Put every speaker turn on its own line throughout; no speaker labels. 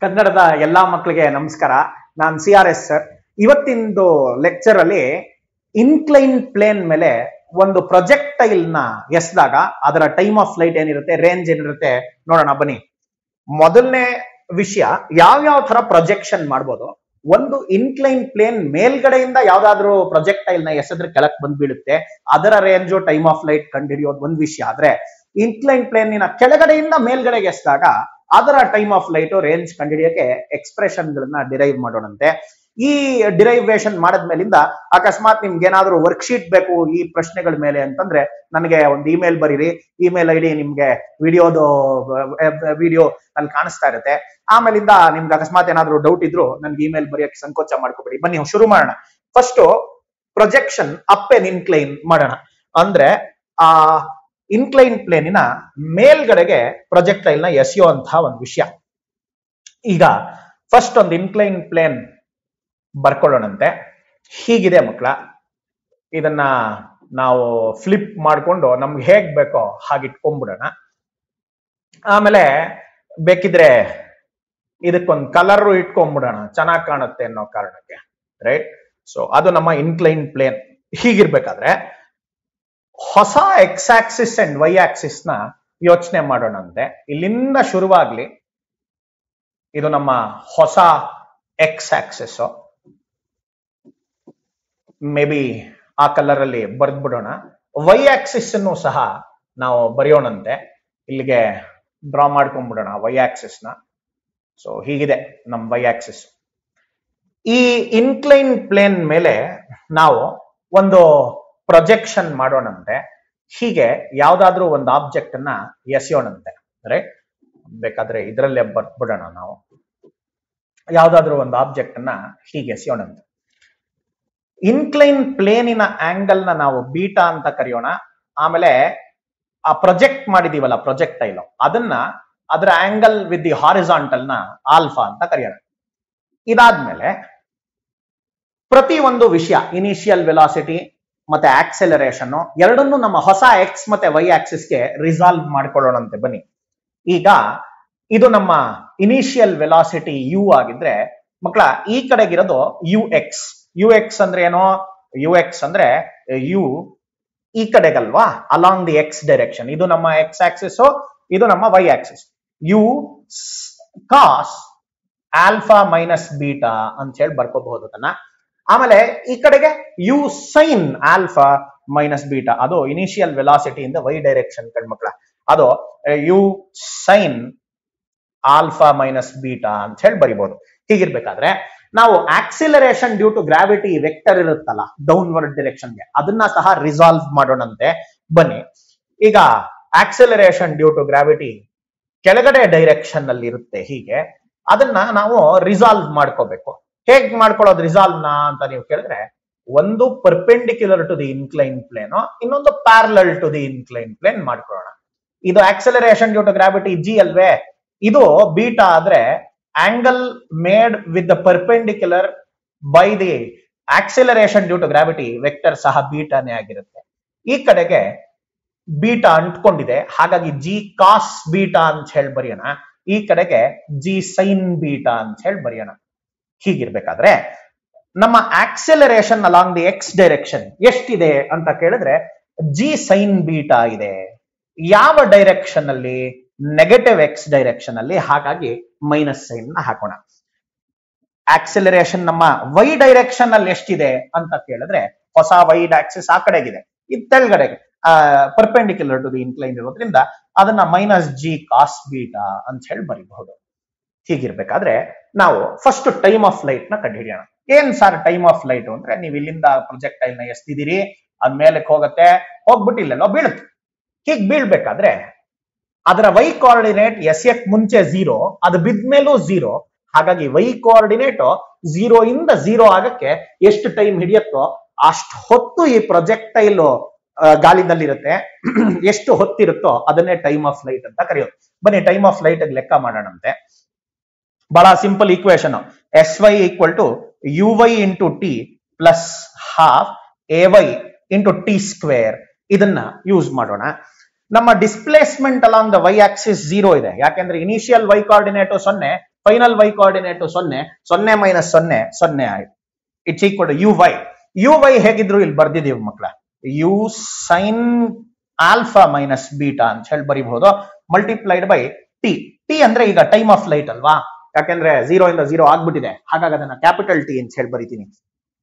ಕನ್ನಡದ ಎಲ್ಲಾ ಮಕ್ಕಳಿಗೆ ನಮಸ್ಕಾರ. ನಾನು CRS ಸರ್. ಇವತ್ತಿಂದು ಲೆಕ್ಚರ್ ಅಲ್ಲಿ ಇನ್ಕ್ಲೈನ್ ಪ್ಲೇನ್ ಮೇಲೆ ಒಂದು ಪ್ರೊಜೆಕ್ಟೈಲ್ ನ ಎಸ್ದಾಗ ಅದರ ಟೈಮ್ ಆಫ್ ಫ್ಲೈಟ್ ಏನಿರುತ್ತೆ, ರೇಂಜ್ ಏನಿರುತ್ತೆ ನೋಡೋಣ ಬನ್ನಿ. ಮೊದಲನೇ ವಿಷಯ, ಯಾವ ತರ ಪ್ರೊಜೆಕ್ಷನ್ ಮಾಡ್ಬೋದು. ಒಂದು ಇನ್ಕ್ಲೈನ್ ಪ್ಲೇನ್ ಮೇಲ್ಗಡೆಯಿಂದ ಯಾವ್ದಾದ್ರು ಪ್ರೊಜೆಕ್ಟೈಲ್ ನ ಎಸೆದ್ರೆ ಕೆಳಕ್ ಬಂದ್ ಬೀಳುತ್ತೆ, ಅದರ ರೇಂಜು ಟೈಮ್ ಆಫ್ ಫ್ಲೈಟ್ ಕಂಡುಹಿಡಿಯೋದು ಒಂದ್ ವಿಷಯ. ಆದ್ರೆ ಇನ್ಕ್ಲೈನ್ ಪ್ಲೇನ್ ಕೆಳಗಡೆಯಿಂದ ಮೇಲ್ಗಡೆಗೆ ಎಸ್ದಾಗ ಅದರ ಟೈಮ್ ಆಫ್ ಫ್ಲೈಟ್ ರೇಂಜ್ ಕಂಡುಹಿಡಿಯಕ್ಕೆ ಎಕ್ಸ್ಪ್ರೆಷನ್ ಗಳನ್ನ ಡಿರೈವ್ ಮಾಡೋಣಂತೆ. ಈ ಡಿರೈವೇಶನ್ ಮಾಡದ್ಮೇಲಿಂದ ಅಕಸ್ಮಾತ್ ನಿಮ್ಗೆ ಏನಾದ್ರು ವರ್ಕ್ಶೀಟ್ ಬೇಕು ಈ ಪ್ರಶ್ನೆಗಳ ಮೇಲೆ ಅಂತಂದ್ರೆ ನನಗೆ ಒಂದು ಇಮೇಲ್ ಬರೀರಿ. ಇಮೇಲ್ ID ನಿಮ್ಗೆ ವಿಡಿಯೋ ಅಲ್ಲಿ ಕಾಣಿಸ್ತಾ ಇರುತ್ತೆ. ಆಮೇಲಿಂದ ನಿಮ್ಗೆ ಅಕಸ್ಮಾತ್ ಏನಾದ್ರು ಡೌಟ್ ಇದ್ರು ನನ್ಗೆ ಇಮೇಲ್ ಬರೆಯಕ್ಕೆ ಸಂಕೋಚ ಮಾಡ್ಕೋಬೇಡಿ. ಬನ್ನಿ ಶುರು ಮಾಡೋಣ. First projection up and incline ಮಾಡೋಣ. ಅಂದ್ರೆ ಆ ಇನ್ಕ್ಲೈನ್ ಪ್ಲೇನಿನ ಮೇಲ್ಗಡೆಗೆ ಪ್ರೊಜೆಕ್ಟೈಲ್ ನ ಎಸೆಯುವಂತಹ ಒಂದು ವಿಷಯ. ಈಗ ಫಸ್ಟ್ ಒಂದು ಇನ್ಕ್ಲೈನ್ ಪ್ಲೇನ್ ಬರ್ಕೊಳ್ಳೋಣಂತೆ. ಹೀಗಿದೆ ಮಕ್ಕಳ. ಇದನ್ನ ನಾವು ಫ್ಲಿಪ್ ಮಾಡ್ಕೊಂಡು ನಮ್ಗೆ ಹೇಗ್ ಬೇಕೋ ಹಾಗೆ ಇಟ್ಕೊಂಡ್ಬಿಡೋಣ. ಆಮೇಲೆ ಬೇಕಿದ್ರೆ ಇದಕ್ಕೊಂದು ಕಲರ್ ಇಟ್ಕೊಂಡ್ಬಿಡೋಣ, ಚೆನ್ನಾಗಿ ಕಾಣುತ್ತೆ ಅನ್ನೋ ಕಾರಣಕ್ಕೆ. ರೈಟ್. ಸೊ ಅದು ನಮ್ಮ ಇನ್ಕ್ಲೈನ್ ಪ್ಲೇನ್. ಹೀಗಿರ್ಬೇಕಾದ್ರೆ ಹೊಸ X axis and Y axis ನ ಯೋಚನೆ ಮಾಡೋಣಂತೆ. ಇಲ್ಲಿಂದ ಶುರುವಾಗ್ಲಿ. ಇದು ನಮ್ಮ ಹೊಸ ಎಕ್ಸ್ ಆಕ್ಸಿಸ್. ಮೇ ಬಿ ಆ ಕಲರ್ ಅಲ್ಲಿ ಬರ್ದ್ಬಿಡೋಣ. ವೈ ಆಕ್ಸಿಸ್ ಅನ್ನು ಸಹ ನಾವು ಬರೆಯೋಣಂತೆ. ಇಲ್ಲಿಗೆ ಡ್ರಾ ಮಾಡ್ಕೊಂಡ್ಬಿಡೋಣ ವೈ ಆಕ್ಸಿಸ್ ನ. ಸೊ ಹೀಗಿದೆ ನಮ್ ವೈ ಆಕ್ಸಿಸ್. ಈ ಇನ್ಕ್ಲೈನ್ ಪ್ಲೇನ್ ಮೇಲೆ ನಾವು ಒಂದು ಪ್ರೊಜೆಕ್ಷನ್ ಮಾಡೋಣಂತೆ. ಹೀಗೆ ಯಾವ್ದಾದ್ರೂ ಒಂದು ಆಬ್ಜೆಕ್ಟ್ ಅನ್ನ ಎಸೆಯೋಣಂತೆ. ರೈಟ್. ಬೇಕಾದ್ರೆ ಇದರಲ್ಲೇ ಬರ್ಬಿಡೋಣ ನಾವು. ಯಾವ್ದಾದ್ರೂ ಒಂದು ಆಬ್ಜೆಕ್ಟ್ ಅನ್ನ ಹೀಗೆ ಎಸೆಯೋಣಂತೆ. ಇನ್ಕ್ಲೈನ್ ಪ್ಲೇನಿನ ಆಂಗಲ್ ನ ನಾವು ಬೀಟಾ ಅಂತ ಕರೆಯೋಣ. ಆಮೇಲೆ ಆ ಪ್ರೊಜೆಕ್ಟ್ ಮಾಡಿದೀವಲ್ಲ ಪ್ರೊಜೆಕ್ಟೈಲ್, ಅದನ್ನ ಅದರ ಆಂಗಲ್ ವಿತ್ ದಿ ಹಾರಿಜಾಂಟಲ್ ನ ಆಲ್ಫಾ ಅಂತ ಕರೆಯೋಣ. ಇದಾದ್ಮೇಲೆ ಪ್ರತಿ ಒಂದು ವಿಷಯ, ಇನಿಷಿಯಲ್ ವೆಲಾಸಿಟಿ ಮತ್ತೆ ಆಕ್ಸೆಲರೇಷನ್ ಎರಡನ್ನೂ ನಮ್ಮ ಹೊಸ ಎಕ್ಸ್ ಮತ್ತೆ ವೈ ಆಕ್ಸಿಸ್ಗೆ ರಿಸಾಲ್ವ್ ಮಾಡ್ಕೊಳ್ಳೋಣಂತೆ. ಬನ್ನಿ. ಈಗ ಇದು ನಮ್ಮ ಇನಿಷಿಯಲ್ ವೆಲಾಸಿಟಿ ಯು ಆಗಿದ್ರೆ ಮಕ್ಕಳ ಈ ಕಡೆಗಿರೋದು ಯು ಎಕ್ಸ್. ಯು ಎಕ್ಸ್ ಅಂದ್ರೆ ಏನೋ, ಯು ಎಕ್ಸ್ ಅಂದ್ರೆ ಯು ಈ ಕಡೆಗಲ್ವಾ, ಅಲಾಂಗ್ ದಿ ಎಕ್ಸ್ ಡೈರೆಕ್ಷನ್. ಇದು ನಮ್ಮ ಎಕ್ಸ್ ಆಕ್ಸಿಸ್, ಇದು ನಮ್ಮ y axis. U cos alpha minus beta ಅಂತ ಹೇಳಿ ಬರ್ಕೋಬಹುದು ಅದನ್ನ. ಆಮೇಲೆ ಈ ಕಡೆಗೆ u sine alpha minus beta, ಅದು ಇನಿಷಿಯಲ್ ವೆಲಾಸಿಟಿ ಇಂದ ವೈ ಡೈರೆಕ್ಷನ್ ಕಣ್ಮಕ್ಳ. ಅದು u sine alpha minus beta ಅಂತ ಹೇಳಿ ಬರಿಬಹುದು. ಹೀಗಿರ್ಬೇಕಾದ್ರೆ ನಾವು acceleration due to gravity vector ಇರುತ್ತಲ್ಲ ಡೌನ್ವರ್ಡ್ ಡೈರೆಕ್ಷನ್ಗೆ, ಅದನ್ನ ಸಹ ರಿಸಾಲ್ವ್ ಮಾಡೋಣಂತೆ. ಬನ್ನಿ. ಈಗ ಆಕ್ಸಿಲರೇಷನ್ ಡ್ಯೂ ಟು ಗ್ರಾವಿಟಿ ಕೆಳಗಡೆ ಡೈರೆಕ್ಷನ್ ಅಲ್ಲಿ ಇರುತ್ತೆ. ಹೀಗೆ ಅದನ್ನ ನಾವು ರಿಸಾಲ್ವ್ ಮಾಡ್ಕೋಬೇಕು. ಹೇಗ್ ಮಾಡ್ಕೊಳ್ಳೋದು ರಿಸಾಲ್ವ್ ನ ಅಂತ ನೀವು ಕೇಳಿದ್ರೆ, ಒಂದು perpendicular to the incline plane, ಇನ್ನೊಂದು parallel to the incline plane ಮಾಡ್ಕೊಳ್ಳೋಣ. ಇದು acceleration due to gravity G ಅಲ್ವೇ, ಇದು ಬೀಟಾ ಆದ್ರೆ angle made with the perpendicular by the acceleration due to gravity vector ಸಹ ಬೀಟಾನೇ ಆಗಿರುತ್ತೆ. ಈ ಕಡೆಗೆ ಬೀಟಾ ಅಂಟ್ಕೊಂಡಿದೆ, ಹಾಗಾಗಿ ಜಿ ಕಾಸ್ ಬೀಟಾ ಅಂತ ಹೇಳಿ ಬರೆಯೋಣ. ಈ ಕಡೆಗೆ ಜಿ ಸೈನ್ ಬೀಟಾ ಅಂತ ಹೇಳಿ ಬರೆಯೋಣ. ಹೀಗಿರ್ಬೇಕಾದ್ರೆ ನಮ್ಮ acceleration along the X direction ಎಷ್ಟಿದೆ ಅಂತ ಕೇಳಿದ್ರೆ ಜಿ ಸೈನ್ ಬೀಟಾ ಇದೆ. ಯಾವ ಡೈರೆಕ್ಷನ್ ಅಲ್ಲಿ? ನೆಗೆಟಿವ್ ಎಕ್ಸ್ ಡೈರೆಕ್ಷನ್ ಅಲ್ಲಿ. ಹಾಗಾಗಿ ಮೈನಸ್ ಸೈನ್ ನ ಹಾಕೋಣ. ಆಕ್ಸೆಲರೇಷನ್ ನಮ್ಮ ವೈ ಡೈರೆಕ್ಷನ್ ಅಲ್ಲಿ ಎಷ್ಟಿದೆ ಅಂತ ಕೇಳಿದ್ರೆ ಹೊಸ ವೈ ಆಕ್ಸಿಸ್ ಆ ಕಡೆಗಿದೆ, ಇದು ತೆಳಗಡೆಗೆ ಪರ್ಪೆಂಡಿಕ್ಯುಲರ್ ಟು ದಿ ಇನ್ಕ್ಲೈನ್ ಇರೋದ್ರಿಂದ ಅದನ್ನ ಮೈನಸ್ ಜಿ ಕಾಸ್ ಬೀಟಾ ಅಂತ ಹೇಳಿ ಬರೀಬಹುದು. ಹೀಗಿರ್ಬೇಕಾದ್ರೆ ನಾವು ಫಸ್ಟ್ ಟೈಮ್ ಆಫ್ ಫ್ಲೈಟ್ ನ ಕಂಡುಹಿಡಿಯೋಣ. ಏನ್ ಸರ್ ಟೈಮ್ ಆಫ್ ಫ್ಲೈಟ್ ಅಂದ್ರೆ, ನೀವು ಇಲ್ಲಿಂದ ಪ್ರೊಜೆಕ್ಟೈಲ್ ನ ಎಸ್ತಿದ್ದೀರಿ, ಅದ್ ಮೇಲಕ್ಕೆ ಹೋಗುತ್ತೆ, ಹೋಗ್ಬಿಟ್ಟು ಇಲ್ಲೆಲ್ಲೋ ಬೀಳುತ್ತೆ. ಹೀಗ್ ಬೀಳ್ಬೇಕಾದ್ರೆ ಅದರ ವೈ ಕೋಆರ್ಡಿನೇಟ್ ಎಸೆಯಕ್ ಮುಂಚೆ 0, ಅದು ಬಿದ್ಮೇಲೂ 0. ಹಾಗಾಗಿ ವೈ ಕೋಆರ್ಡಿನೇಟ್ 0 ಇಂದ 0 ಆಗಕ್ಕೆ ಎಷ್ಟು ಟೈಮ್ ಹಿಡಿಯುತ್ತೋ ಅಷ್ಟು ಹೊತ್ತು ಈ ಪ್ರೊಜೆಕ್ಟೈಲ್ ಗಾಳಿನಲ್ಲಿರುತ್ತೆ. ಎಷ್ಟು ಹೊತ್ತಿರುತ್ತೋ ಅದನ್ನೇ ಟೈಮ್ ಆಫ್ ಫ್ಲೈಟ್ ಅಂತ ಕರೆಯೋದು. ಬನ್ನಿ ಟೈಮ್ ಆಫ್ ಫ್ಲೈಟ್ ಲೆಕ್ಕ ಮಾಡೋಣಂತೆ. ಬಹಳ simple equation. S y equal to u y into t plus half a y into t square. ಇದನ್ನ ಯೂಸ್ ಮಾಡೋಣ. ನಮ್ಮ displacement along the y axis 0 ಇದೆ, ಯಾಕೆಂದ್ರೆ initial y coordinate 0, final y coordinate 0, 0 minus 0 0 ಆಯ್ತು. It's equal to u y ಹೇಗಿದ್ರು ಇಲ್ಲಿ ಬರ್ದಿದೀವಿ ಮಕ್ಕಳ, u sine alpha minus beta ಅಂತ ಹೇಳಿ ಬರೀಬಹುದು, ಮಲ್ಟಿಪ್ಲೈಡ್ ಬೈ ಟಿ. ಟಿ ಅಂದ್ರೆ ಈಗ ಟೈಮ್ ಆಫ್ ಲೈಟ್ ಅಲ್ವಾ, ಯಾಕೆಂದ್ರೆ 0 ಇಂದ 0 ಆಗ್ಬಿಟ್ಟಿದೆ, ಹಾಗಾಗಿ ಅದನ್ನ ಕ್ಯಾಪಿಟಲ್ ಟಿ ಅಂತ ಹೇಳಿ ಬರೀತೀನಿ.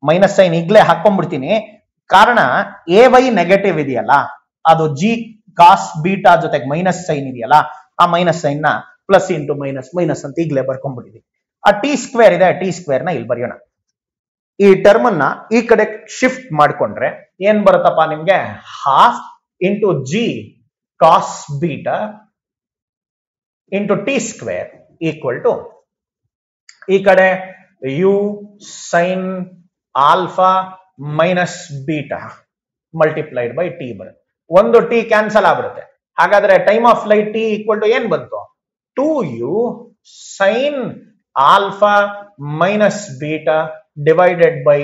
ಮೈನಸ್ ಸೈನ್ ಈಗ್ಲೇ ಹಾಕೊಂಡ್ಬಿಡ್ತೀನಿ, ಕಾರಣ ಎ ವೈ ನೆಗೆಟಿವ್ ಇದೆಯಲ್ಲ, ಅದು ಜಿ ಕಾಸ್ ಬೀಟಾ ಜೊತೆಗೆ ಮೈನಸ್ ಸೈನ್ ಇದೆಯಲ್ಲ, ಆ ಮೈನಸ್ ಸೈನ್ ನ ಪ್ಲಸ್ ಇಂಟು ಮೈನಸ್ ಮೈನಸ್ ಅಂತ ಈಗಲೇ ಬರ್ಕೊಂಡ್ಬಿಟ್ಟಿದೀವಿ. ಆ ಟಿ ಸ್ಕ್ವೇರ್ ಇದೆ, ಟಿ ಸ್ಕ್ವೇರ್ ನ ಇಲ್ಲಿ ಬರೆಯೋಣ. ಈ ಟರ್ಮ್ ಅನ್ನ ಈ ಕಡೆ ಶಿಫ್ಟ್ ಮಾಡ್ಕೊಂಡ್ರೆ ಏನ್ ಬರುತ್ತಪ್ಪ ನಿಮ್ಗೆ, half into g cos beta into t square equal to ಈ ಕಡೆ u sine alpha minus beta multiplied by t ಬರುತ್ತೆ. ಒಂದು ಟಿ ಕ್ಯಾನ್ಸಲ್ ಆಗ್ಬಿಡುತ್ತೆ, ಹಾಗಾದ್ರೆ time of flight t equal to ಏನ್ ಬಂತು, 2u sine alpha minus beta divided by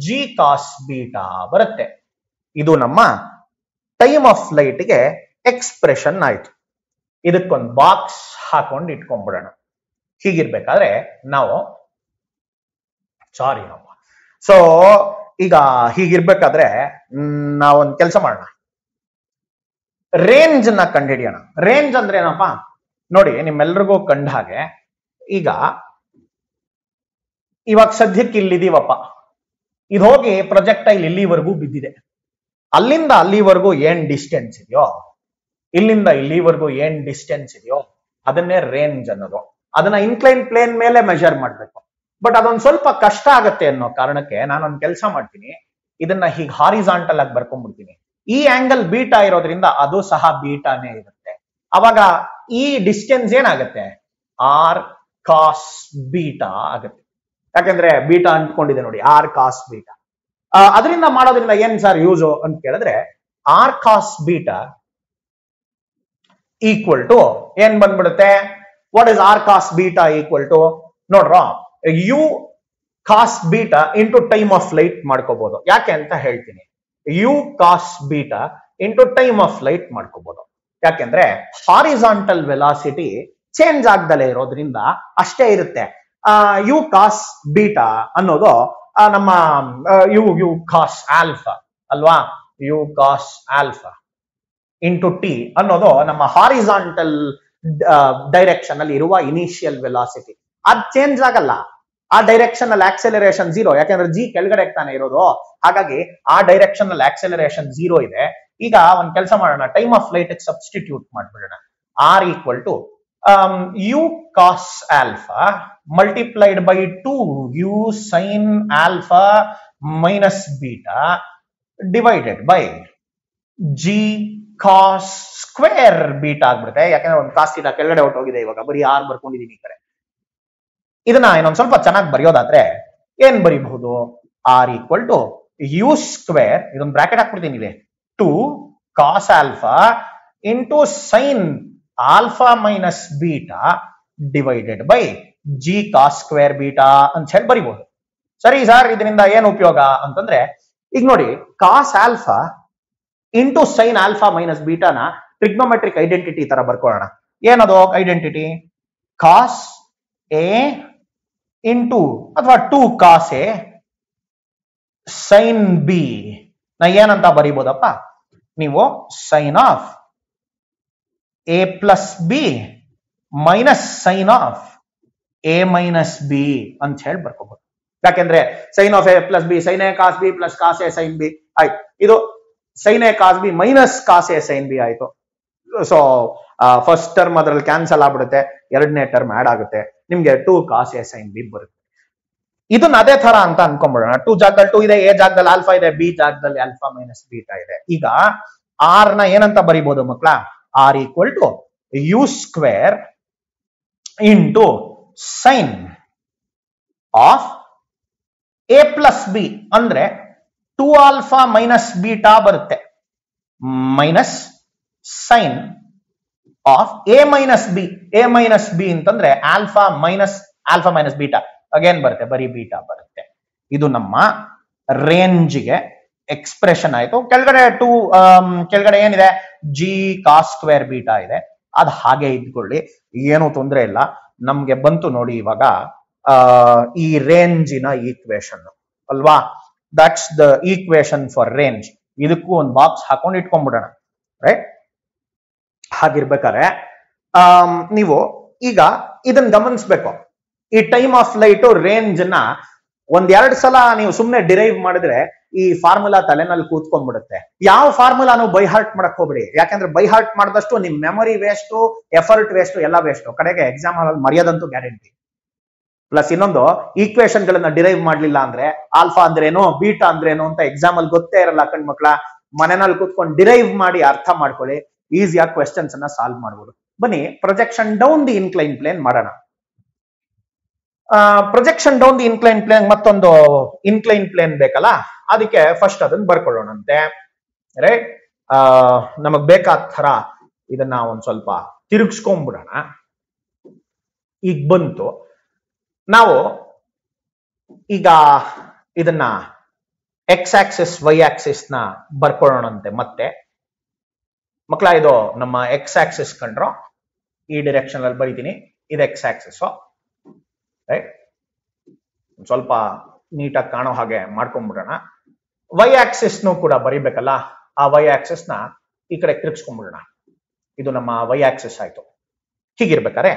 G cos beta ಬರುತ್ತೆ. ಇದು ನಮ್ಮ ಟೈಮ್ ಆಫ್ ಲೈಟ್ ಗೆ ಎಕ್ಸ್ಪ್ರೆಷನ್ ಆಯ್ತು. ಇದಕ್ಕೊಂದು ಬಾಕ್ಸ್ ಹಾಕೊಂಡು ಇಟ್ಕೊಂಡ್ಬಿಡೋಣ. ಹೀಗಿರ್ಬೇಕಾದ್ರೆ ನಾವು ಸೊ ಈಗ ಹೀಗಿರ್ಬೇಕಾದ್ರೆ ನಾವೊಂದು ಕೆಲಸ ಮಾಡೋಣ, ರೇಂಜ್ ನ ಕಂಡುಹಿಡಿಯೋಣ. ರೇಂಜ್ ಅಂದ್ರೆ ಏನಪ್ಪ ನೋಡಿ, ನಿಮ್ಮೆಲ್ರಿಗೂ ಕಂಡ ಹಾಗೆ ಈಗ ಇವಾಗ ಸದ್ಯಕ್ಕೆ ಇಲ್ಲಿದೀವಪ್ಪ, ಇದು ಹೋಗಿ ಪ್ರೊಜೆಕ್ಟೈಲ್ ಇಲ್ಲಿವರೆಗೂ ಬಿದ್ದಿದೆ. ಅಲ್ಲಿಂದ ಅಲ್ಲಿವರೆಗೂ ಏನ್ ಡಿಸ್ಟೆನ್ಸ್ ಇದೆಯೋ, ಇಲ್ಲಿಂದ ಇಲ್ಲಿವರೆಗೂ ಏನ್ ಡಿಸ್ಟೆನ್ಸ್ ಇದೆಯೋ ಅದನ್ನೇ ರೇಂಜ್ ಅನ್ನೋದು. ಅದನ್ನ ಇನ್ಕ್ಲೈನ್ ಪ್ಲೇನ್ ಮೇಲೆ ಮೆಜರ್ ಮಾಡ್ಬೇಕು. ಬಟ್ ಅದೊಂದು ಸ್ವಲ್ಪ ಕಷ್ಟ ಆಗತ್ತೆ ಅನ್ನೋ ಕಾರಣಕ್ಕೆ ನಾನೊಂದು ಕೆಲಸ ಮಾಡ್ತೀನಿ, ಇದನ್ನ ಹೀಗೆ ಹಾರಿಜಾಂಟಲ್ ಆಗಿ ಬರ್ಕೊಂಡ್ಬಿಡ್ತೀನಿ. ಈ ಆಂಗಲ್ ಬೀಟಾ ಇರೋದ್ರಿಂದ ಅದು ಸಹ ಬೀಟಾನೇ ಇರುತ್ತೆ. ಅವಾಗ ಈ ಡಿಸ್ಟೆನ್ಸ್ ಏನಾಗುತ್ತೆ, ಆರ್ ಕಾಸ್ ಬೀಟಾ ಆಗುತ್ತೆ. ಯಾಕಂದ್ರೆ ಬೀಟಾ ಅಂಟ್ಕೊಂಡಿದೆ ನೋಡಿ, ಆರ್ ಕಾಸ್ ಬೀಟಾ. ಅದರಿಂದ ಮಾಡೋದ್ರಿಂದ ಏನ್ ಸರ್ ಯೂಸ್ ಅಂತ ಕೇಳಿದ್ರೆ, R cos beta equal to ಏನ್ ಬಂದ್ಬಿಡುತ್ತೆ, what is R cos beta equal to, ನೋಡ್ರ U cos beta into time of light ಮಾಡ್ಕೋಬಹುದು. ಯಾಕೆ ಅಂತ ಹೇಳ್ತೀನಿ, U cos beta into time of light ಮಾಡ್ಕೋಬಹುದು. ಯಾಕೆಂದ್ರೆ ಹಾರಿಜಾಂಟಲ್ ವೆಲಾಸಿಟಿ ಚೇಂಜ್ ಆಗ್ದಲೇ ಇರೋದ್ರಿಂದ ಅಷ್ಟೇ ಇರುತ್ತೆ. ಯು ಕಾಸ್ ಬೀಟಾ ಅನ್ನೋದು ನಮ್ಮ ಯು ಕಾಸ್ ಆಲ್ಫಾ ಅಲ್ವಾ, u cos alpha into t ಅನ್ನೋದು ನಮ್ಮ ಹಾರಿಜಾಂಟಲ್ ಡೈರೆಕ್ಷನ್ ಅಲ್ಲಿ ಇರುವ ಇನಿಷಿಯಲ್ ವೆಲಾಸಿಟಿ. ಅದು ಚೇಂಜ್ ಆಗಲ್ಲ. ಆ ಡೈರೆಕ್ಷನ್ ಅಲ್ಲಿ ಆಕ್ಸೆಲರೇಷನ್ 0, ಯಾಕಂದ್ರೆ ಜಿ ಕೆಳಗಡೆ ತಾನೇ ಇರೋದು, ಹಾಗಾಗಿ ಆ ಡೈರೆಕ್ಷನ್ ಅಲ್ಲಿ ಆಕ್ಸೆಲರೇಷನ್ 0 ಇದೆ. ಈಗ ಒಂದ್ ಕೆಲಸ ಮಾಡೋಣ, ಟೈಮ್ ಆಫ್ ಲೈಟ್ ಸಬ್ಸ್ಟಿಟ್ಯೂಟ್ ಮಾಡ್ಬಿಡೋಣ. R equal to U cos alpha multiplied by 2u sine alpha minus beta divided by G cos square beta ಆಗ್ಬಿಡುತ್ತೆ. ಯಾಕಂದ್ರೆ ಒಂದು ಕಾಸ್ ಥೀಟಾ ಕೆಳಗಡೆ ಹೊರಟೋಗಿದೆ, ಇವಾಗ ಬರೀ ಆರ್ ಬರ್ಕೊಂಡಿದೀನಿ ಈ ಕಡೆ. ಇದನ್ನ ಇನ್ನೊಂದ್ ಸ್ವಲ್ಪ ಚೆನ್ನಾಗಿ ಬರೆಯೋದಾದ್ರೆ ಏನ್ ಬರೀಬಹುದು, R equal to you square, ಇದೊಂದು ಬ್ರಾಕೆಟ್ ಹಾಕ್ಬಿಡ್ತೀನಿ ಇಲ್ಲಿ, 2 cos alpha into sine alpha minus beta divided by G cos square beta ಅಂತ ಹೇಳಿ ಬರೀಬಹುದು. ಸರಿ ಸರ್, ಇದರಿಂದ ಏನ್ ಉಪಯೋಗ ಅಂತಂದ್ರೆ, ಈಗ ನೋಡಿ cos alpha into sine alpha minus ಬೀಟಾನ ಟ್ರಿಗ್ನೋಮೆಟ್ರಿಕ್ ಐಡೆಂಟಿಟಿ ತರ ಬರ್ಕೊಳ್ಳೋಣ. ಏನದು ಐಡೆಂಟಿಟಿ, ಕಾಸ್ ಎ ಇಂಟು ಅಥವಾ 2 ಕಾಸ್ ಎ ಸೈನ್ ಬಿ. ನಾ ಏನಂತ ಬರೀಬಹುದಪ್ಪ, ನೀವು sine of a plus b minus sine of a minus b ಅಂತ ಹೇಳಿ ಬರ್ಕೋಬಹುದು. ಯಾಕೆಂದ್ರೆ sine of a plus b sine a cos b plus cos a sine b ಆಯ್ತು. ಇದು sine a cos b minus cos a sine b ಆಯ್ತು. So first term ಅದ್ರಲ್ಲಿ cancel ಆಗ್ಬಿಡುತ್ತೆ, ಎರಡನೇ ಟರ್ಮ್ ಆಡ್ ಆಗುತ್ತೆ, ನಿಮ್ಗೆ 2 ಕಾಸ್ ಎ ಸೈನ್ ಬಿ ಬರುತ್ತೆ. ಇದನ್ನ ಅದೇ ತರ ಅಂತ ಅನ್ಕೊಂಡ್ಬಿಡೋಣ. 2 ಜಾಗದಲ್ಲಿ 2 ಇದೆ, ಎ ಜಾಗದಲ್ಲಿ ಆಲ್ಫಾ ಇದೆ, ಬಿ ಜಾಗದಲ್ಲಿ ಆಲ್ಫಾ ಮೈನಸ್ ಬೀಟಾ ಇದೆ. ಈಗ ಆರ್ ನ ಏನಂತ ಬರೀಬಹುದು ಮಕ್ಕಳ, r equal to you square into sine of a plus b ಅಂದ್ರೆ 2 ಆಲ್ಫಾ ಮೈನಸ್ ಬೀಟಾ ಬರುತ್ತೆ, minus sine of a minus b. A minus b ಅಂತಂದ್ರೆ ಆಲ್ಫಾ ಮೈನಸ್ ಬೀಟಾ ಅಗೇನ್ ಬರುತ್ತೆ, ಬರೀ ಬೀಟಾ ಬರುತ್ತೆ. ಇದು ನಮ್ಮ ರೇಂಜ್ಗೆ ಎಕ್ಸ್ಪ್ರೆಷನ್ ಆಯ್ತು. ಕೆಳಗಡೆ ಕೆಳಗಡೆ ಏನಿದೆ, ಜಿ ಕಾಸ್ ಸ್ಕ್ವೇರ್ ಬೀಟಾ ಇದೆ, ಅದು ಹಾಗೆ ಇದ್ಕೊಳ್ಳಿ, ಏನು ತೊಂದರೆ ಇಲ್ಲ. ನಮ್ಗೆ ಬಂತು ನೋಡಿ ಇವಾಗ ಈ ರೇಂಜಿನ ಈಕ್ವೇಶನ್ ಅಲ್ವಾ. That's the equation for range. ಇದಕ್ಕೂ ಒಂದು ಬಾಕ್ಸ್ ಹಾಕೊಂಡು ಇಟ್ಕೊಂಡ್ಬಿಡೋಣ, ರೈಟ್. ಹಾಗಿರ್ಬೇಕಾದ್ರೆ ನೀವು ಈಗ ಇದನ್ನ ಗಮನಿಸ್ಬೇಕು. ಈ ಟೈಮ್ ಆಫ್ ಲೈಟ್ ರೇಂಜ್ ನ ಒಂದೆರಡು ಸಲ ನೀವು ಸುಮ್ನೆ ಡಿರೈವ್ ಮಾಡಿದ್ರೆ ಈ ಫಾರ್ಮುಲಾ ತಲೆನಲ್ಲಿ ಕೂತ್ಕೊಂಡ್ಬಿಡುತ್ತೆ. ಯಾವ ಫಾರ್ಮುಲಾನು ಬೈ ಹಾರ್ಟ್ ಮಾಡಕ್ ಹೋಗ್ಬಿಡಿ, ಯಾಕಂದ್ರೆ ಬೈ ಹಾರ್ಟ್ ಮಾಡಿದಷ್ಟು ನಿಮ್ ಮೆಮೊರಿ ವೇಸ್ಟ್, ಎಫರ್ಟ್ ವೇಸ್ಟ್, ಎಲ್ಲ ವೇಸ್ಟ್. ಕಡೆಗೆ ಎಕ್ಸಾಮ್ ಅಲ್ಲಿ ಮರ್ಯಾದಂತೂ ಗ್ಯಾರಂಟಿ. ಪ್ಲಸ್ ಇನ್ನೊಂದು, ಈಕ್ವೇಶನ್ ಗಳನ್ನ ಡಿರೈವ್ ಮಾಡ್ಲಿಲ್ಲ ಅಂದ್ರೆ ಆಲ್ಫಾ ಅಂದ್ರೇನು ಬೀಟಾ ಅಂದ್ರೇನು ಅಂತ ಎಕ್ಸಾಮ್ ಅಲ್ಲಿ ಗೊತ್ತೇ ಇರಲ್ಲ. ಕಣ್ಮಕ್ಳ ಮನೆಯಲ್ಲಿ ಕೂತ್ಕೊಂಡು ಡಿರೈವ್ ಮಾಡಿ ಅರ್ಥ ಮಾಡ್ಕೊಳ್ಳಿ, ಈಸಿಯಾಗಿ ಕ್ವೆಶ್ಚನ್ಸ್ ಅನ್ನ ಸಾಲ್ವ್ ಮಾಡ್ಬೋದು. ಬನ್ನಿ projection down the incline plane ಮಾಡೋಣ. Projection down the incline plane, ಮತ್ತೊಂದು ಇನ್ಕ್ಲೈನ್ ಪ್ಲೇನ್ ಬೇಕಲ್ಲ, ಅದಕ್ಕೆ ಫಸ್ಟ್ ಅದನ್ನ ಬರ್ಕೊಳ್ಳೋಣಂತೆ, ರೈಟ್. ನಮಗ್ ಬೇಕಾದ ತರ ಇದನ್ನ ಒಂದ್ ಸ್ವಲ್ಪ ತಿರುಗಿಸ್ಕೊಂಡ್ಬಿಡೋಣ. ಈಗ ಬಂತು, ನಾವು ಈಗ ಇದನ್ನ ಎಕ್ಸ್ ಆಕ್ಸಿಸ್ ವೈ ಆಕ್ಸಿಸ್ ನ ಬರ್ಕೊಳ್ಳೋಣಂತೆ. ಮತ್ತೆ ಮಕ್ಕಳ, ಇದು ನಮ್ಮ ಎಕ್ಸ್ ಆಕ್ಸಿಸ್ ಕಂಡ್ರು ಈ ಡೈರೆಕ್ಷನ್ ಅಲ್ಲಿ ಬರೀತೀನಿ, ಇದು ಎಕ್ಸ್ ಆಕ್ಸಿಸ್, ರೈಟ್. ಸ್ವಲ್ಪ ನೀಟಾಗಿ ಕಾಣೋ ಹಾಗೆ ಮಾಡ್ಕೊಂಡ್ಬಿಡೋಣ. ವೈ ಆಕ್ಸಿಸ್ ನು ಕೂಡ ಬರಿಬೇಕಲ್ಲ, ಆ ವೈ ಆಕ್ಸಿಸ್ ನ ಈ ಕಡೆ ತಿರುಗಿಸ್ಕೊಂಡ್ಬಿಡೋಣ. ಇದು ನಮ್ಮ ವೈ ಆಕ್ಸಿಸ್ ಆಯ್ತು. ಹೀಗಿರ್ಬೇಕಾರೆ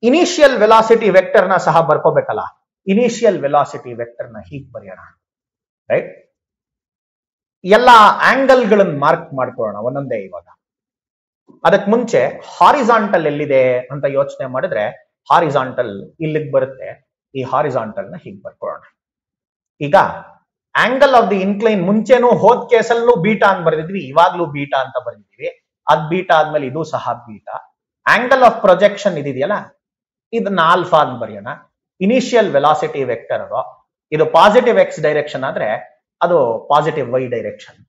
ಇನಿಷಿಯಲ್ ವೆಲಾಸಿಟಿ ವೆಕ್ಟರ್ ನ ಸಹ ಬರ್ಕೋಬೇಕಲ್ಲ. ಇನಿಷಿಯಲ್ ವೆಲಾಸಿಟಿ ವೆಕ್ಟರ್ ನ ಹೀಗೆ ಬರೆಯೋಣ, ರೈಟ್. ಎಲ್ಲ ಆಂಗಲ್ ಗಳನ್ನ ಮಾರ್ಕ್ ಮಾಡ್ಕೊಳ್ಳೋಣ ಒಂದೊಂದೇ. ಇವಾಗ ಅದಕ್ಕೆ ಮುಂಚೆ ಹಾರಿಜಾಂಟಲ್ ಎಲ್ಲಿದೆ ಅಂತ ಯೋಚನೆ ಮಾಡಿದ್ರೆ, ಹಾರಿಜಾಂಟಲ್ ಇಲ್ಲಿಗೆ ಬರುತ್ತೆ. ಈ ಹಾರಿಜಾಂಟಲ್ ನ ಹೀಗೆ ಬರ್ಕೊಳ್ಳೋಣ. ಈಗ ಆಂಗಲ್ ಆಫ್ ದಿ ಇನ್ಕ್ಲೈನ್ ಮುಂಚೆನೂ ಹೋದ್ ಕೇಸಲ್ಲೂ ಬೀಟಾ ಅಂತ ಬರೆದಿದ್ವಿ, ಇವಾಗ್ಲೂ ಬೀಟಾ ಅಂತ ಬರೆದಿದ್ವಿ. ಅದ್ ಬೀಟಾ ಆದ್ಮೇಲೆ ಇದು ಸಹ ಬೀಟಾ. ಆಂಗಲ್ ಆಫ್ ಪ್ರೊಜೆಕ್ಷನ್ ಇದೆಯಲ್ಲ, ಇದನ್ನ ಆಲ್ಫಾ ಅಂತ ಬರೆಯೋಣ. ಇನಿಷಿಯಲ್ ವೆಲಾಸಿಟಿ ವೆಕ್ಟರ್ ಅದು, ಇದು ಪಾಸಿಟಿವ್ ಎಕ್ಸ್ ಡೈರೆಕ್ಷನ್ ಆದ್ರೆ ಅದು ಪಾಸಿಟಿವ್ ವೈ ಡೈರೆಕ್ಷನ್.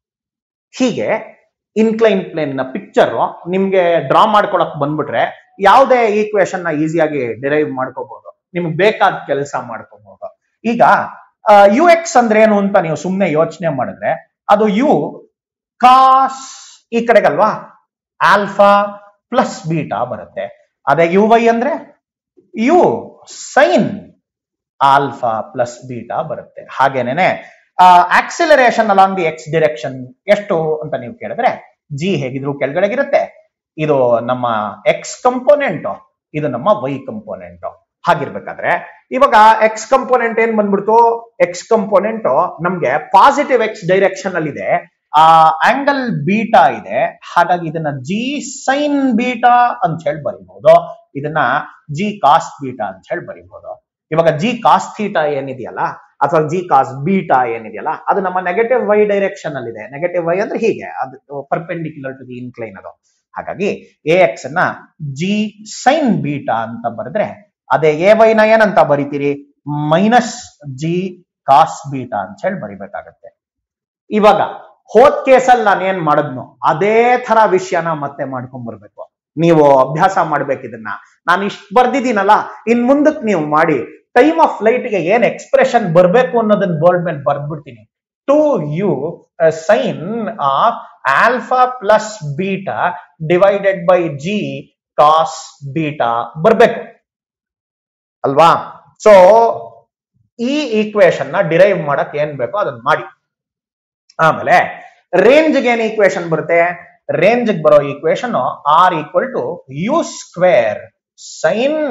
ಹೀಗೆ ಇನ್ಕ್ಲೈನ್ ಪ್ಲೇನ್ ನ ಪಿಕ್ಚರ್ ನಿಮ್ಗೆ ಡ್ರಾ ಮಾಡ್ಕೊಳಕ್ ಬಂದ್ಬಿಟ್ರೆ ಯಾವುದೇ ಈಕ್ವೇಶನ್ ನ ಈಸಿಯಾಗಿ ಡಿರೈವ್ ಮಾಡ್ಕೋಬಹುದು, ನಿಮ್ಗೆ ಬೇಕಾದ ಕೆಲಸ ಮಾಡ್ಕೋಬಹುದು. ಈಗ ಯು ಎಕ್ಸ್ ಅಂದ್ರೆ ಏನು ಅಂತ ನೀವು ಸುಮ್ನೆ ಯೋಚನೆ ಮಾಡಿದ್ರೆ, ಅದು ಯು ಕಾಸ್ ಈ ಕಡೆಗಲ್ವಾ, ಆಲ್ಫಾ ಪ್ಲಸ್ ಬೀಟಾ ಬರುತ್ತೆ. ಅದೇ ಯು ವೈ ಅಂದ್ರೆ U sine alpha plus beta ಬರುತ್ತೆ. ಹಾಗೇನೇನೆ acceleration along the X direction ಎಷ್ಟು ಅಂತ ನೀವು ಕೇಳಿದ್ರೆ, ಜಿ ಹೇಗಿದ್ರು ಕೆಳಗಡೆಗಿರುತ್ತೆ. ಇದು ನಮ್ಮ ಎಕ್ಸ್ ಕಂಪೋನೆಂಟ್, ಇದು ನಮ್ಮ ವೈ ಕಂಪೋನೆಂಟ್. ಹಾಗಿರ್ಬೇಕಾದ್ರೆ ಇವಾಗ ಎಕ್ಸ್ ಕಂಪೋನೆಂಟ್ ಏನ್ ಬಂದ್ಬಿಡ್ತು, ಎಕ್ಸ್ ಕಂಪೋನೆಂಟ್ ನಮ್ಗೆ ಪಾಸಿಟಿವ್ ಎಕ್ಸ್ ಡೈರೆಕ್ಷನ್ ಅಲ್ಲಿ ಇದೆ, ಆ ಆಂಗಲ್ ಬೀಟಾ ಇದೆ. ಹಾಗಾಗಿ ಇದನ್ನ ಜಿ ಸೈನ್ ಬೀಟಾ ಅಂತ ಹೇಳಿ ಬರೀಬಹುದು, ಇದನ್ನ ಜಿ ಕಾಸ್ ಬೀಟಾ ಅಂತ ಹೇಳಿ ಬರೀಬಹುದು. ಇವಾಗ ಜಿ ಕಾಸ್ ಥೀಟಾ ಏನಿದೆಯಲ್ಲ, ಅಥವಾ ಜಿ ಕಾಸ್ ಬೀಟಾ ಏನಿದೆಯಲ್ಲ, ಅದು ನಮ್ಮ ನೆಗೆಟಿವ್ ವೈ ಡೈರೆಕ್ಷನ್ ಅಲ್ಲಿ ಇದೆ. ನೆಗೆಟಿವ್ ವೈ ಅಂದ್ರೆ ಹೀಗೆ, ಅದು ಪರ್ಪೆಂಡಿಕ್ಯುಲರ್ ಟು ದಿ ಇನ್ಕ್ಲೈನ್ ಅದು. ಹಾಗಾಗಿ ಎ ಎಕ್ಸ್ ಅನ್ನ ಜಿ ಸೈನ್ ಬೀಟಾ ಅಂತ ಬರೆದ್ರೆ, ಅದೇ ಎ ವೈ ನ ಏನಂತ ಬರೀತೀರಿ, ಮೈನಸ್ ಜಿ ಕಾಸ್ ಬೀಟಾ ಅಂತ ಹೇಳಿ ಬರಿಬೇಕಾಗತ್ತೆ. ಇವಾಗ ಹೋದ್ ಕೇಸಲ್ಲಿ ನಾನು ಏನ್ ಮಾಡಿದ್ನು ಅದೇ ತರ ವಿಷಯನ ಮತ್ತೆ ಮಾಡ್ಕೊಂಡ್ ಬರ್ಬೇಕು. ನೀವು ಅಭ್ಯಾಸ ಮಾಡ್ಬೇಕು ಇದನ್ನ. ನಾನು ಇಷ್ಟು ಬರ್ದಿದ್ದೀನಲ್ಲ, ಇನ್ ಮುಂದಕ್ಕೆ ನೀವು ಮಾಡಿ. ಟೈಮ್ ಆಫ್ ಲೈಟ್ ಗೆ ಏನ್ ಎಕ್ಸ್ಪ್ರೆಷನ್ ಬರ್ಬೇಕು ಅನ್ನೋದನ್ನ ಬೋರ್ಡ್ ಮೇಲೆ ಬರ್ದ್ಬಿಡ್ತೀನಿ. Two U sine of alpha plus beta divided by G cos beta ಬರ್ಬೇಕು ಅಲ್ವಾ. ಸೊ ಈ ಈಕ್ವೇಶನ್ ನ ಡಿರೈವ್ ಮಾಡಕ್ ಏನ್ ಬೇಕೋ ಅದನ್ನ ಮಾಡಿ. ಆಮೇಲೆ ರೇಂಜ್ ಏನ್ ಈಕ್ವೇಶನ್ ಬರುತ್ತೆ, ರೇಂಜ್ ಬರೋ equation R equal to you square sine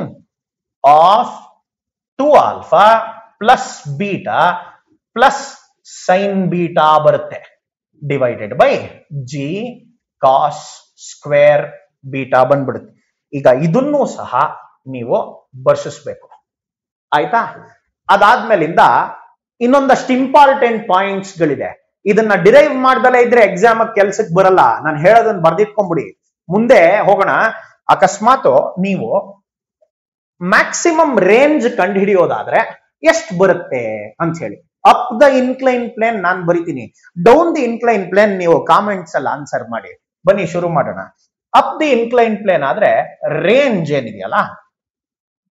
of 2 alpha plus beta plus sine beta ಬರುತ್ತೆ, divided by G cos square beta ಬಂದ್ಬಿಡುತ್ತೆ. ಈಗ ಇದನ್ನು ಸಹ ನೀವು ಬರ್ಸಿಸ್ಬೇಕು, ಆಯ್ತಾ. ಅದಾದ್ಮೇಲಿಂದ ಇನ್ನೊಂದಷ್ಟು ಇಂಪಾರ್ಟೆಂಟ್ ಪಾಯಿಂಟ್ಸ್ ಗಳಿದೆ. ಇದನ್ನ ಡಿರೈವ್ ಮಾಡ್ದಲೇ ಇದ್ರೆ ಎಕ್ಸಾಮ್ ಕೆಲ್ಸಕ್ಕೆ ಬರಲ್ಲ. ನಾನು ಹೇಳೋದನ್ನ ಬರ್ದಿಟ್ಕೊಂಡ್ಬಿಡಿ. ಮುಂದೆ ಹೋಗೋಣ. ಅಕಸ್ಮಾತ್ ನೀವು ಮ್ಯಾಕ್ಸಿಮಮ್ ರೇಂಜ್ ಕಂಡು ಹಿಡಿಯೋದಾದ್ರೆ ಎಷ್ಟು ಬರುತ್ತೆ ಅಂತ ಹೇಳಿ, ಅಪ್ ದ ಇನ್ಕ್ಲೈನ್ ಪ್ಲೇನ್ ನಾನು ಬರಿತೀನಿ, ಡೌನ್ ದಿ ಇನ್ಕ್ಲೈನ್ ಪ್ಲೇನ್ ನೀವು ಕಾಮೆಂಟ್ಸ್ ಅಲ್ಲಿ ಆನ್ಸರ್ ಮಾಡಿ. ಬನ್ನಿ ಶುರು ಮಾಡೋಣ. ಅಪ್ ದಿ ಇನ್ಕ್ಲೈನ್ ಪ್ಲೇನ್ ಆದ್ರೆ ರೇಂಜ್ ಏನಿದೆಯಲ್ಲ,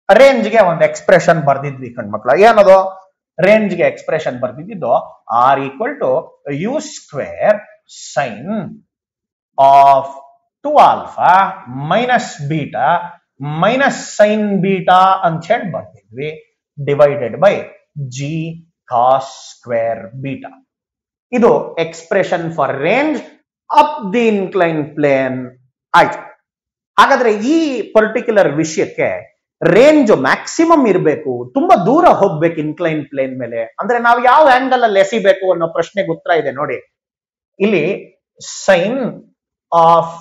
ರೇಂಜ್ಗೆ ಒಂದು ಎಕ್ಸ್ಪ್ರೆಷನ್ ಬರ್ದಿದ್ವಿ ಕಣ್ಮಕ್ಳ. ಏನದು ರೇಂಜ್ಗೆ ಎಕ್ಸ್ಪ್ರೆಷನ್ ಬರ್ದಿದ್ದು, R equal to you square sine of 2 alpha minus beta minus sine beta ಅಂತ ಹೇಳಿ ಬರ್ತಿದ್ವಿ, divided by G cos square beta. ಇದು expression for range up the incline plane ಆಯ್ತು. ಹಾಗಾದ್ರೆ ಈ ಪರ್ಟಿಕ್ಯುಲರ್ ವಿಷಯಕ್ಕೆ ರೇಂಜ್ ಮ್ಯಾಕ್ಸಿಮಮ್ ಇರಬೇಕು, ತುಂಬಾ ದೂರ ಹೋಗ್ಬೇಕು ಇನ್ಕ್ಲೈನ್ ಪ್ಲೇನ್ ಮೇಲೆ ಅಂದ್ರೆ ನಾವು ಯಾವ ಆಂಗಲ್ ಅಲ್ಲಿ ಎಸಿಬೇಕು ಅನ್ನೋ ಪ್ರಶ್ನೆಗೆ ಉತ್ತರ ಇದೆ ನೋಡಿ. ಇಲ್ಲಿ ಸೈನ್ ಆಫ್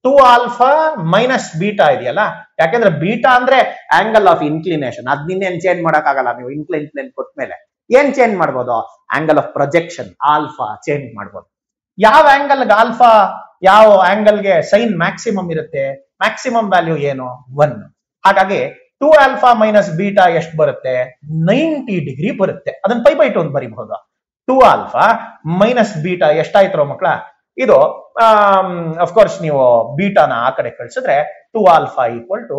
2α ಮೈನಸ್ ಬೀಟಾ ಇದೆಯಲ್ಲ, ಯಾಕೆಂದ್ರೆ ಬೀಟಾ ಅಂದ್ರೆ ಆಂಗಲ್ ಆಫ್ ಇನ್ಕ್ಲಿನೇಷನ್, ಅದನ್ನೇನ್ ಚೇಂಜ್ ಮಾಡಕ್ ಆಗಲ್ಲ. ನೀವು ಇನ್ಕ್ಲೈನ್ ಪ್ಲೇನ್ ಕೊಟ್ಟ ಮೇಲೆ ಏನ್ ಚೇಂಜ್ ಮಾಡ್ಬೋದು? Angle of projection alpha change ಮಾಡ್ಬೋದು. ಯಾವ ಆಂಗಲ್ ಆಲ್ಫಾ, ಯಾವ ಆಂಗಲ್ಗೆ ಸೈನ್ ಮ್ಯಾಕ್ಸಿಮಮ್ ಇರುತ್ತೆ? ಮ್ಯಾಕ್ಸಿಮಮ್ ವ್ಯಾಲ್ಯೂ ಏನು? 1. ಹಾಗಾಗಿ 2α ಮೈನಸ್ ಬೀಟಾ ಎಷ್ಟು ಬರುತ್ತೆ? 90 ಡಿಗ್ರಿ ಬರುತ್ತೆ. ಅದನ್ನ π/2 ಅಂತ ಬರೀಬಹುದು. 2α ಮೈನಸ್ ಬೀಟಾ ಎಷ್ಟಾಯ್ತು ಮಕ್ಕಳ? ಇದು ಅಫ್ಕೋರ್ಸ್ ನೀವು ಬೀಟಾನ ಆ ಕಡೆ ಕಳಿಸಿದ್ರೆ 2α =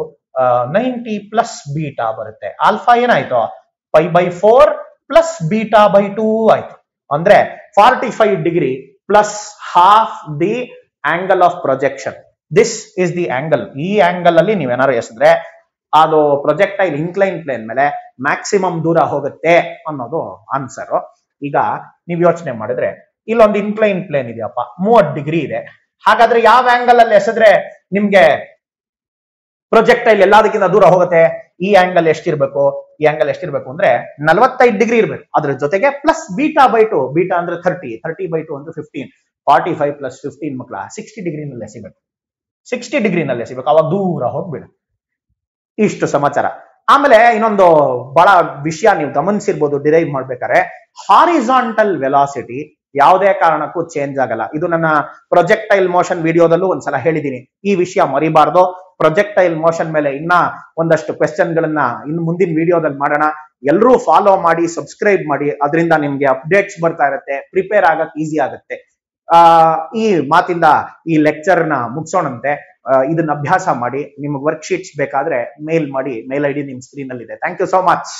90 ಪ್ಲಸ್ ಬೀಟಾ ಬರುತ್ತೆ. ಆಲ್ಫಾ ಏನಾಯ್ತು? π/4 ಪ್ಲಸ್ ಬೀಟಾ/2 ಆಯ್ತು. ಅಂದ್ರೆ 45 degree plus half the angle of projection. This is the angle. ಈ ಆಂಗಲ್ ಅಲ್ಲಿ ನೀವೇನಾದ್ರು ಎಸಿದ್ರೆ ಅದು ಪ್ರೊಜೆಕ್ಟೈಲ್ ಇನ್ಕ್ಲೈನ್ ಪ್ಲೇನ್ ಮೇಲೆ ಮ್ಯಾಕ್ಸಿಮಮ್ ದೂರ ಹೋಗುತ್ತೆ ಅನ್ನೋದು ಆನ್ಸರ್. ಈಗ ನೀವು ಯೋಚನೆ ಮಾಡಿದ್ರೆ ಇಲ್ಲೊಂದು ಇನ್ಕ್ಲೈನ್ ಪ್ಲೇನ್ ಇದೆಯಪ್ಪ, 30 ಡಿಗ್ರಿ ಇದೆ. ಹಾಗಾದ್ರೆ ಯಾವ ಆಂಗಲ್ ಅಲ್ಲಿ ಎಸೆದ್ರೆ ನಿಮ್ಗೆ ಪ್ರೊಜೆಕ್ಟೈಲ್ ಎಲ್ಲದಕ್ಕಿಂತ ದೂರ ಹೋಗುತ್ತೆ? ಈ ಆಂಗಲ್ ಎಷ್ಟಿರ್ಬೇಕು? ಈ ಆಂಗಲ್ ಎಷ್ಟಿರ್ಬೇಕು ಅಂದ್ರೆ 45 ಡಿಗ್ರಿ ಇರ್ಬೇಕು. ಅದ್ರ ಜೊತೆಗೆ ಪ್ಲಸ್ ಬೀಟಾ/2. ಬೀಟಾ ಅಂದ್ರೆ 30, 30/2 ಅಂದ್ರೆ 15. 45 ಪ್ಲಸ್ 15 ಮಕ್ಕಳ 60 ಡಿಗ್ರಿನಲ್ಲಿ ಎಸಿಬೇಕು. 60 ಡಿಗ್ರಿನಲ್ಲಿ ಎಸಿಬೇಕು, ಅವಾಗ ದೂರ ಹೋಗ್ಬೇಡ. ಇಷ್ಟು ಸಮಾಚಾರ. ಆಮೇಲೆ ಇನ್ನೊಂದು ಬಹಳ ವಿಷಯ ನೀವು ಗಮನಿಸಿರ್ಬೋದು ಡಿರೈವ್ ಮಾಡ್ಬೇಕಾದ್ರೆ, ಹಾರಿಜಾಂಟಲ್ ವೆಲಾಸಿಟಿ ಯಾವುದೇ ಕಾರಣಕ್ಕೂ ಚೇಂಜ್ ಆಗಲ್ಲ. ಇದು ನನ್ನ ಪ್ರೊಜೆಕ್ಟೈಲ್ ಮೋಷನ್ ವಿಡಿಯೋದಲ್ಲೂ ಒಂದ್ಸಲ ಹೇಳಿದೀನಿ. ಈ ವಿಷಯ ಮರಿಬಾರ್ದು. ಪ್ರೊಜೆಕ್ಟೈಲ್ ಮೋಷನ್ ಮೇಲೆ ಇನ್ನ ಒಂದಷ್ಟು ಕ್ವೆಶ್ಚನ್ ಗಳನ್ನ ಇನ್ನು ಮುಂದಿನ ವಿಡಿಯೋದಲ್ಲಿ ಮಾಡೋಣ. ಎಲ್ಲರೂ ಫಾಲೋ ಮಾಡಿ, ಸಬ್ಸ್ಕ್ರೈಬ್ ಮಾಡಿ. ಅದರಿಂದ ನಿಮ್ಗೆ ಅಪ್ಡೇಟ್ಸ್ ಬರ್ತಾ ಇರುತ್ತೆ, ಪ್ರಿಪೇರ್ ಆಗಕ್ ಈಸಿ ಆಗುತ್ತೆ. ಈ ಮಾತಿಂದ ಈ ಲೆಕ್ಚರ್ ನ ಮುಗಿಸೋಣಂತೆ. ಇದನ್ನ ಅಭ್ಯಾಸ ಮಾಡಿ. ನಿಮ್ಗೆ ವರ್ಕ್ ಶೀಟ್ಸ್ ಬೇಕಾದ್ರೆ ಮೇಲ್ ಮಾಡಿ. ಮೇಲ್ ID ನಿಮ್ ಸ್ಕ್ರೀನ್ ಅಲ್ಲಿ ಇದೆ. Thank you so much.